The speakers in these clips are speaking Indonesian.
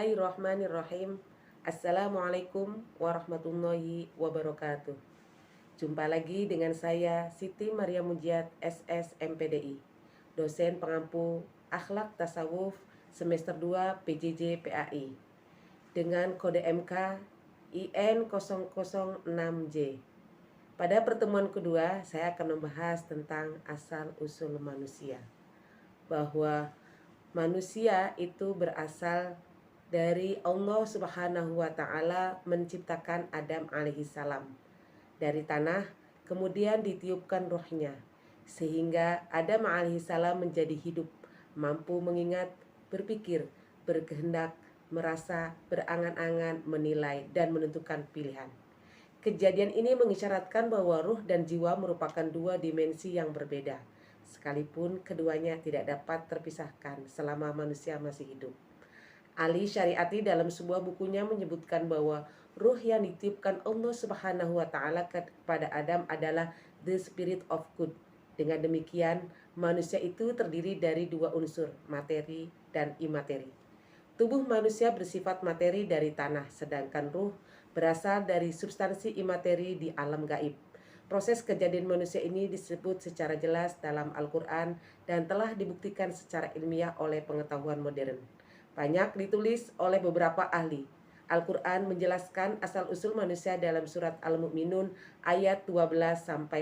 Bismillahirrahmanirrahim. Assalamualaikum warahmatullahi wabarakatuh. Jumpa lagi dengan saya Siti Maria Mujiat SS MPDI, dosen pengampu Akhlak Tasawuf semester 2 PJJ PAI dengan kode MK IN006J. Pada pertemuan kedua, saya akan membahas tentang asal-usul manusia, bahwa manusia itu berasal dari Allah Subhanahu wa Ta'ala menciptakan Adam alaihissalam dari tanah, kemudian ditiupkan rohnya, sehingga Adam alaihissalam menjadi hidup, mampu mengingat, berpikir, berkehendak, merasa, berangan-angan, menilai, dan menentukan pilihan. Kejadian ini mengisyaratkan bahwa ruh dan jiwa merupakan dua dimensi yang berbeda, sekalipun keduanya tidak dapat terpisahkan selama manusia masih hidup. Ali Syariati dalam sebuah bukunya menyebutkan bahwa ruh yang ditiupkan Allah Subhanahu wa Ta'ala kepada Adam adalah the spirit of good. Dengan demikian, manusia itu terdiri dari dua unsur, materi dan imateri. Tubuh manusia bersifat materi dari tanah, sedangkan ruh berasal dari substansi imateri di alam gaib. Proses kejadian manusia ini disebut secara jelas dalam Al-Quran dan telah dibuktikan secara ilmiah oleh pengetahuan modern. Banyak ditulis oleh beberapa ahli. Al-Quran menjelaskan asal-usul manusia dalam surat Al-Mu'minun ayat 12-14,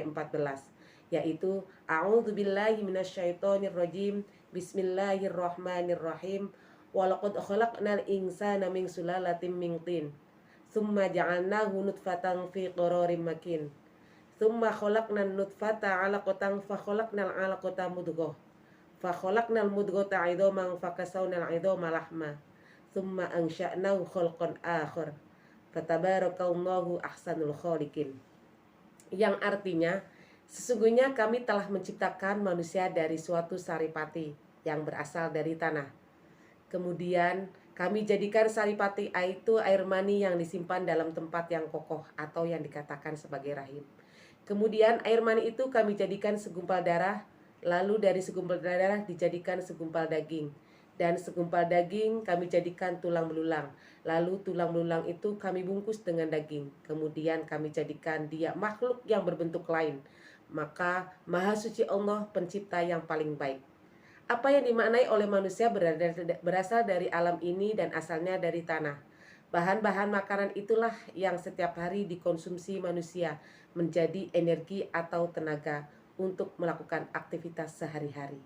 yaitu A'udzubillahi minasyaitonirrajim, Bismillahirrahmanirrahim, Walaqad khalaqnal insana min sulalatin min tin, tsumma ja'alnahu nutfatan fi qararin makin, tsumma khalaqnan nutfata 'alaqatan fa khalaqnal 'alaqata mudghah, fa khalaqnal mudghata 'idhaman fa kasawnal 'idhama lahma, tsumma ansha'nahu khalqan akhar, fatabarakallahu ahsanul khaliqin. Yang artinya, sesungguhnya kami telah menciptakan manusia dari suatu saripati yang berasal dari tanah. Kemudian kami jadikan saripati itu air mani yang disimpan dalam tempat yang kokoh atau yang dikatakan sebagai rahim. Kemudian air mani itu kami jadikan segumpal darah, lalu dari segumpal darah dijadikan segumpal daging, dan segumpal daging kami jadikan tulang belulang, lalu tulang belulang itu kami bungkus dengan daging, kemudian kami jadikan dia makhluk yang berbentuk lain. Maka Maha Suci Allah pencipta yang paling baik. Apa yang dimaknai oleh manusia berasal dari alam ini dan asalnya dari tanah. Bahan-bahan makanan itulah yang setiap hari dikonsumsi manusia menjadi energi atau tenaga untuk melakukan aktivitas sehari-hari.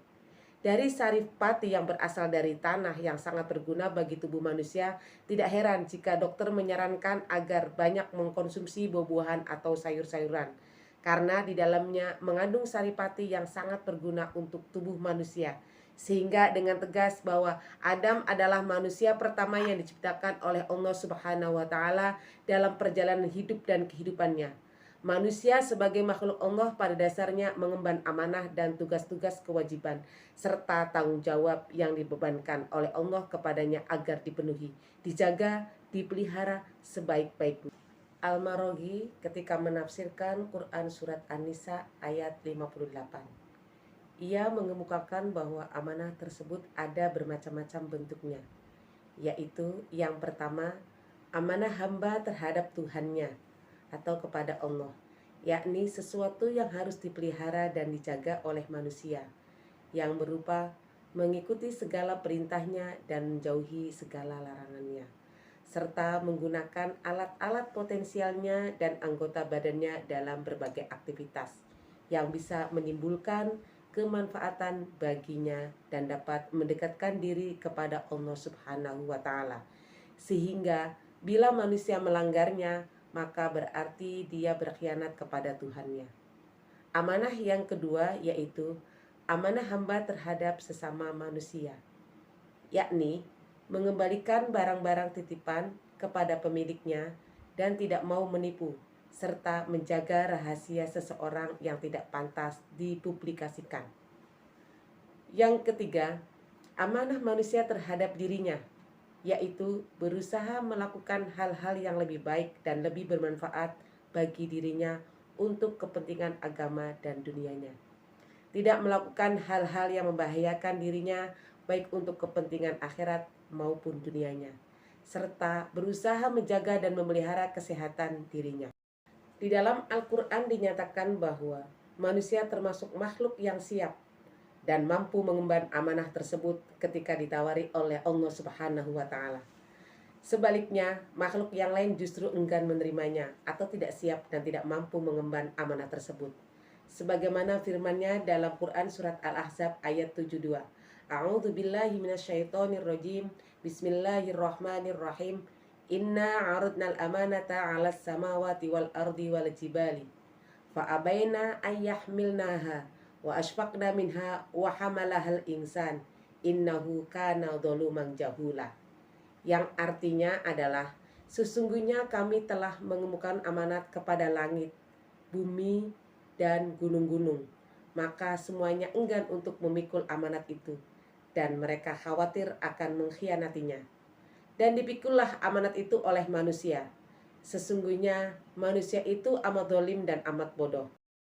Dari saripati yang berasal dari tanah yang sangat berguna bagi tubuh manusia, tidak heran jika dokter menyarankan agar banyak mengkonsumsi buah-buahan atau sayur-sayuran, karena di dalamnya mengandung saripati yang sangat berguna untuk tubuh manusia. Sehingga dengan tegas bahwa Adam adalah manusia pertama yang diciptakan oleh Allah Subhanahu wa Ta'ala dalam perjalanan hidup dan kehidupannya. Manusia sebagai makhluk Allah pada dasarnya mengemban amanah dan tugas-tugas kewajiban serta tanggung jawab yang dibebankan oleh Allah kepadanya agar dipenuhi, dijaga, dipelihara sebaik-baiknya. Al-Maraghi ketika menafsirkan Quran surat An-Nisa ayat 58, ia mengemukakan bahwa amanah tersebut ada bermacam-macam bentuknya, yaitu yang pertama, amanah hamba terhadap Tuhannya atau kepada Allah, yakni sesuatu yang harus dipelihara dan dijaga oleh manusia, yang berupa mengikuti segala perintahnya dan menjauhi segala larangannya, serta menggunakan alat-alat potensialnya dan anggota badannya dalam berbagai aktivitas yang bisa menimbulkan kemanfaatan baginya dan dapat mendekatkan diri kepada Allah Subhanahu wa Ta'ala, sehingga bila manusia melanggarnya maka berarti dia berkhianat kepada Tuhannya. Amanah yang kedua yaitu amanah hamba terhadap sesama manusia, yakni mengembalikan barang-barang titipan kepada pemiliknya dan tidak mau menipu, serta menjaga rahasia seseorang yang tidak pantas dipublikasikan. Yang ketiga, amanah manusia terhadap dirinya, yaitu berusaha melakukan hal-hal yang lebih baik dan lebih bermanfaat bagi dirinya untuk kepentingan agama dan dunianya. Tidak melakukan hal-hal yang membahayakan dirinya baik untuk kepentingan akhirat maupun dunianya. serta berusaha menjaga dan memelihara kesehatan dirinya. Di dalam Al-Quran dinyatakan bahwa manusia termasuk makhluk yang siap dan mampu mengemban amanah tersebut ketika ditawari oleh Allah Subhanahu wa Ta'ala. Sebaliknya, makhluk yang lain justru enggan menerimanya atau tidak siap dan tidak mampu mengemban amanah tersebut. Sebagaimana firman-Nya dalam Quran surat Al-Ahzab ayat 72. A'udzu billahi minasyaitonir rajim. Bismillahirrahmanirrahim. Inna 'aradnal amanata 'alas samawati wal ardi wal jibali fa abaina ayyahmilnaha wa ashfaqna minha wa hamalahal insan innahu kana dzaluman jahula. Yang artinya adalah sesungguhnya kami telah mengemukakan amanat kepada langit, bumi, dan gunung-gunung. Maka semuanya enggan untuk memikul amanat itu, dan mereka khawatir akan mengkhianatinya. Dan dipikullah amanat itu oleh manusia. Sesungguhnya manusia itu amat zalim dan amat bodoh.